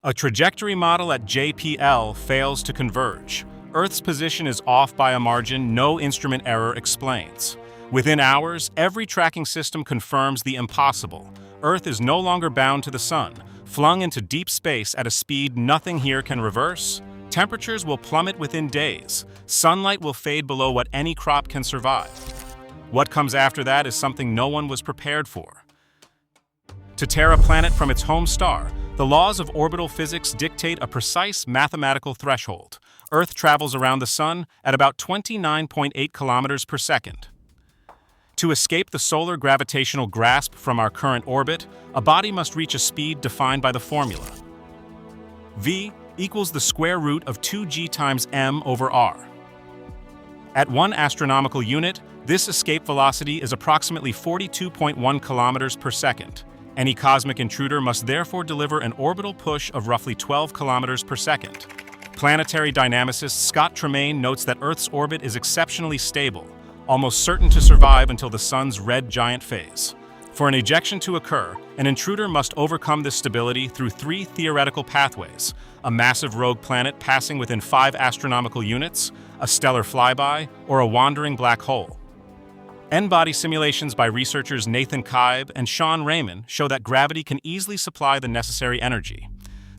A trajectory model at JPL fails to converge. Earth's position is off by a margin no instrument error explains. Within hours, every tracking system confirms the impossible. Earth is no longer bound to the sun, flung into deep space at a speed nothing here can reverse. Temperatures will plummet within days. Sunlight will fade below what any crop can survive. What comes after that is something no one was prepared for. To tear a planet from its home star, the laws of orbital physics dictate a precise mathematical threshold. Earth travels around the sun at about 29.8 kilometers per second. To escape the solar gravitational grasp from our current orbit, a body must reach a speed defined by the formula. V equals the square root of 2g times m over r. At 1 astronomical unit, this escape velocity is approximately 42.1 kilometers per second. Any cosmic intruder must therefore deliver an orbital push of roughly 12 kilometers per second. Planetary dynamicist Scott Tremaine notes that Earth's orbit is exceptionally stable, almost certain to survive until the sun's red giant phase. For an ejection to occur, an intruder must overcome this stability through 3 theoretical pathways: a massive rogue planet passing within 5 astronomical units, a stellar flyby, or a wandering black hole. N-body simulations by researchers Nathan Kaib and Sean Raymond show that gravity can easily supply the necessary energy.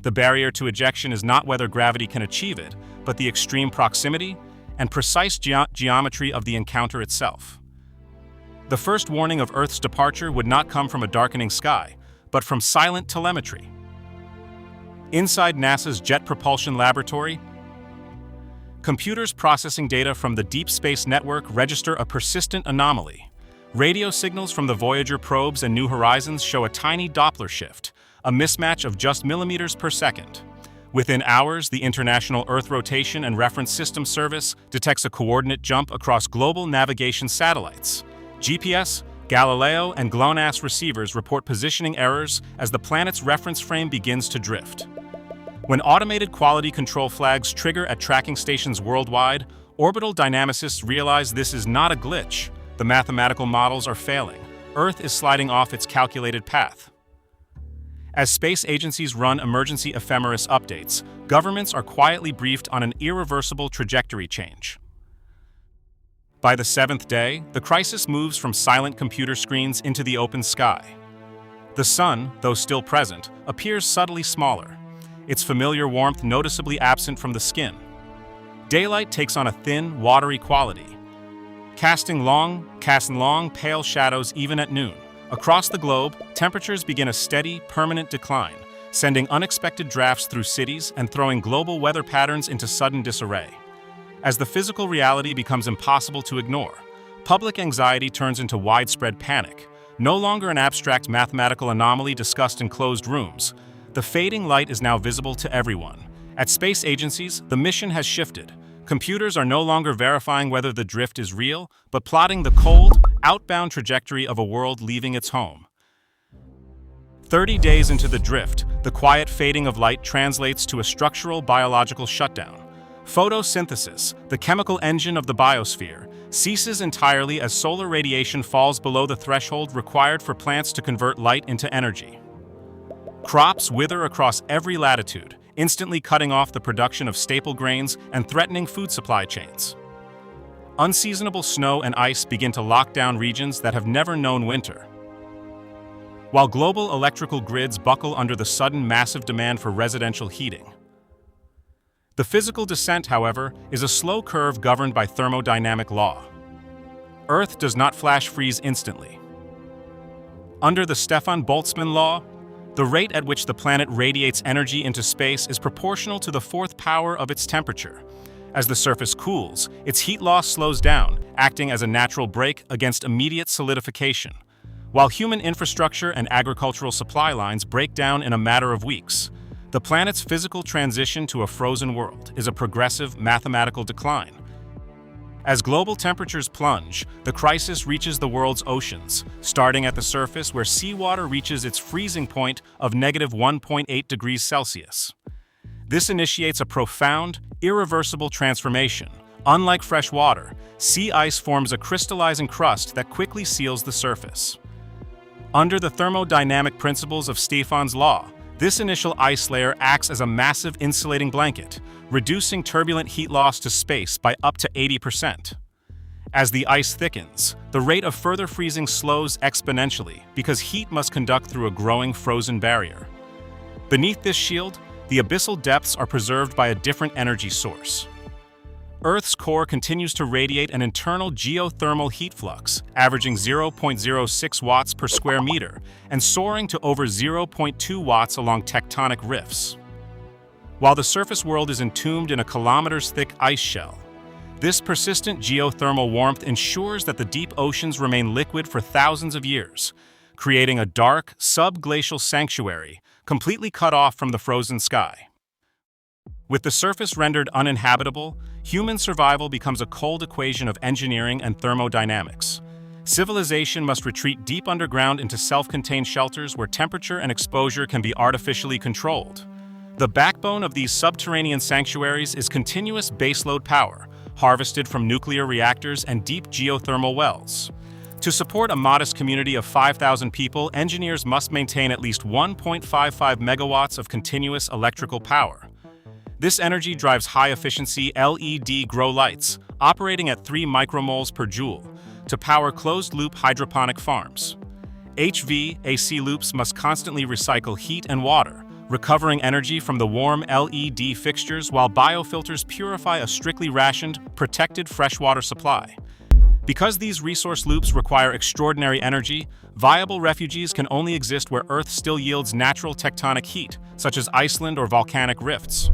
The barrier to ejection is not whether gravity can achieve it, but the extreme proximity and precise geometry of the encounter itself. The first warning of Earth's departure would not come from a darkening sky, but from silent telemetry. Inside NASA's Jet Propulsion Laboratory, computers processing data from the Deep Space Network register a persistent anomaly. Radio signals from the Voyager probes and New Horizons show a tiny Doppler shift, a mismatch of just millimeters per second. Within hours, the International Earth Rotation and Reference System Service detects a coordinate jump across global navigation satellites. GPS, Galileo, and GLONASS receivers report positioning errors as the planet's reference frame begins to drift. When automated quality control flags trigger at tracking stations worldwide, orbital dynamicists realize this is not a glitch. The mathematical models are failing. Earth is sliding off its calculated path. As space agencies run emergency ephemeris updates, governments are quietly briefed on an irreversible trajectory change. By the 7th day, the crisis moves from silent computer screens into the open sky. The sun, though still present, appears subtly smaller, its familiar warmth noticeably absent from the skin. Daylight takes on a thin, watery quality, casting long, pale shadows even at noon. Across the globe, temperatures begin a steady, permanent decline, sending unexpected drafts through cities and throwing global weather patterns into sudden disarray. As the physical reality becomes impossible to ignore, public anxiety turns into widespread panic. No longer an abstract mathematical anomaly discussed in closed rooms, the fading light is now visible to everyone. At space agencies, the mission has shifted. Computers are no longer verifying whether the drift is real, but plotting the cold, outbound trajectory of a world leaving its home. 30 days into the drift, the quiet fading of light translates to a structural biological shutdown. Photosynthesis, the chemical engine of the biosphere, ceases entirely as solar radiation falls below the threshold required for plants to convert light into energy. Crops wither across every latitude, instantly cutting off the production of staple grains and threatening food supply chains. Unseasonable snow and ice begin to lock down regions that have never known winter. While global electrical grids buckle under the sudden massive demand for residential heating. The physical descent, however, is a slow curve governed by thermodynamic law. Earth does not flash freeze instantly. Under the Stefan Boltzmann law, the rate at which the planet radiates energy into space is proportional to the 4th power of its temperature. As the surface cools, its heat loss slows down, acting as a natural brake against immediate solidification, while human infrastructure and agricultural supply lines break down in a matter of weeks. The planet's physical transition to a frozen world is a progressive mathematical decline. As global temperatures plunge, the crisis reaches the world's oceans, starting at the surface where seawater reaches its freezing point of -1.8 degrees Celsius. This initiates a profound, irreversible transformation. Unlike fresh water, sea ice forms a crystallizing crust that quickly seals the surface. Under the thermodynamic principles of Stefan's law, This initial ice layer acts as a massive insulating blanket, reducing turbulent heat loss to space by up to 80%. As the ice thickens, the rate of further freezing slows exponentially because heat must conduct through a growing frozen barrier. Beneath this shield, the abyssal depths are preserved by a different energy source. Earth's core continues to radiate an internal geothermal heat flux, averaging 0.06 watts per square meter and soaring to over 0.2 watts along tectonic rifts. While the surface world is entombed in a kilometers-thick ice shell, this persistent geothermal warmth ensures that the deep oceans remain liquid for thousands of years, creating a dark, subglacial sanctuary completely cut off from the frozen sky. With the surface rendered uninhabitable, human survival becomes a cold equation of engineering and thermodynamics. Civilization must retreat deep underground into self-contained shelters where temperature and exposure can be artificially controlled. The backbone of these subterranean sanctuaries is continuous baseload power, harvested from nuclear reactors and deep geothermal wells. To support a modest community of 5,000 people, engineers must maintain at least 1.55 megawatts of continuous electrical power. This energy drives high-efficiency LED grow lights, operating at 3 micromoles per joule, to power closed-loop hydroponic farms. HVAC loops must constantly recycle heat and water, recovering energy from the warm LED fixtures while biofilters purify a strictly rationed, protected freshwater supply. Because these resource loops require extraordinary energy, viable refuges can only exist where Earth still yields natural tectonic heat, such as Iceland or volcanic rifts.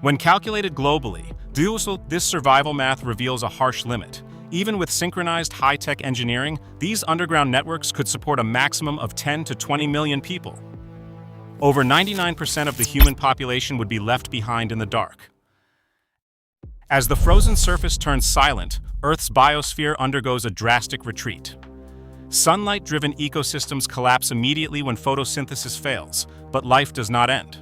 When calculated globally, this survival math reveals a harsh limit. Even with synchronized high-tech engineering, these underground networks could support a maximum of 10 to 20 million people. Over 99% of the human population would be left behind in the dark. As the frozen surface turns silent, Earth's biosphere undergoes a drastic retreat. Sunlight-driven ecosystems collapse immediately when photosynthesis fails, but life does not end.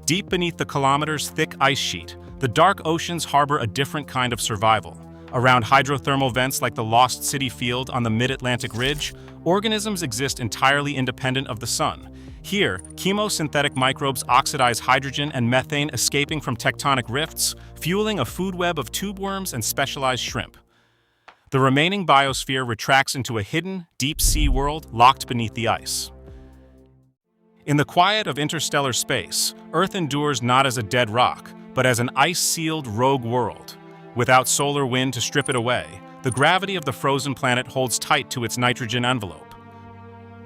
Deep beneath the kilometers-thick ice sheet, the dark oceans harbor a different kind of survival. Around hydrothermal vents like the Lost City Field on the mid-Atlantic ridge, organisms exist entirely independent of the sun. Here, chemosynthetic microbes oxidize hydrogen and methane escaping from tectonic rifts, fueling a food web of tube worms and specialized shrimp. The remaining biosphere retracts into a hidden, deep-sea world locked beneath the ice. In the quiet of interstellar space, Earth endures not as a dead rock, but as an ice-sealed rogue world. Without solar wind to strip it away, the gravity of the frozen planet holds tight to its nitrogen envelope.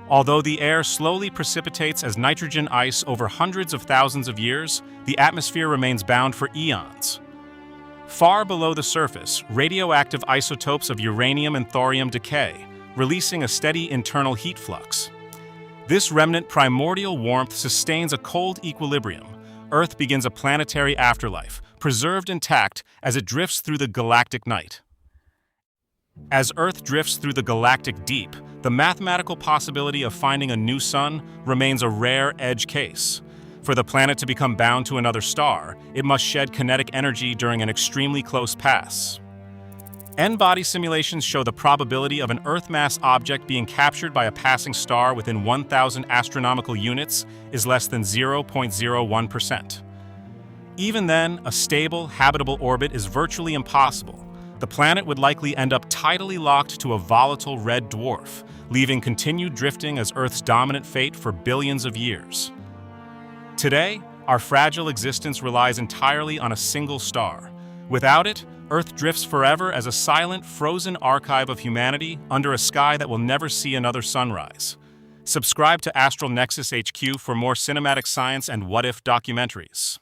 Although the air slowly precipitates as nitrogen ice over hundreds of thousands of years, the atmosphere remains bound for eons. Far below the surface, radioactive isotopes of uranium and thorium decay, releasing a steady internal heat flux. This remnant primordial warmth sustains a cold equilibrium. Earth begins a planetary afterlife, preserved intact as it drifts through the galactic night. As Earth drifts through the galactic deep, the mathematical possibility of finding a new sun remains a rare edge case. For the planet to become bound to another star, it must shed kinetic energy during an extremely close pass. N-body simulations show the probability of an Earth-mass object being captured by a passing star within 1,000 astronomical units is less than 0.01%. Even then, a stable, habitable orbit is virtually impossible. The planet would likely end up tidally locked to a volatile red dwarf, leaving continued drifting as Earth's dominant fate for billions of years. Today, our fragile existence relies entirely on a single star. Without it, Earth drifts forever as a silent, frozen archive of humanity under a sky that will never see another sunrise. Subscribe to AstralNexusHQ for more cinematic science and what-if documentaries.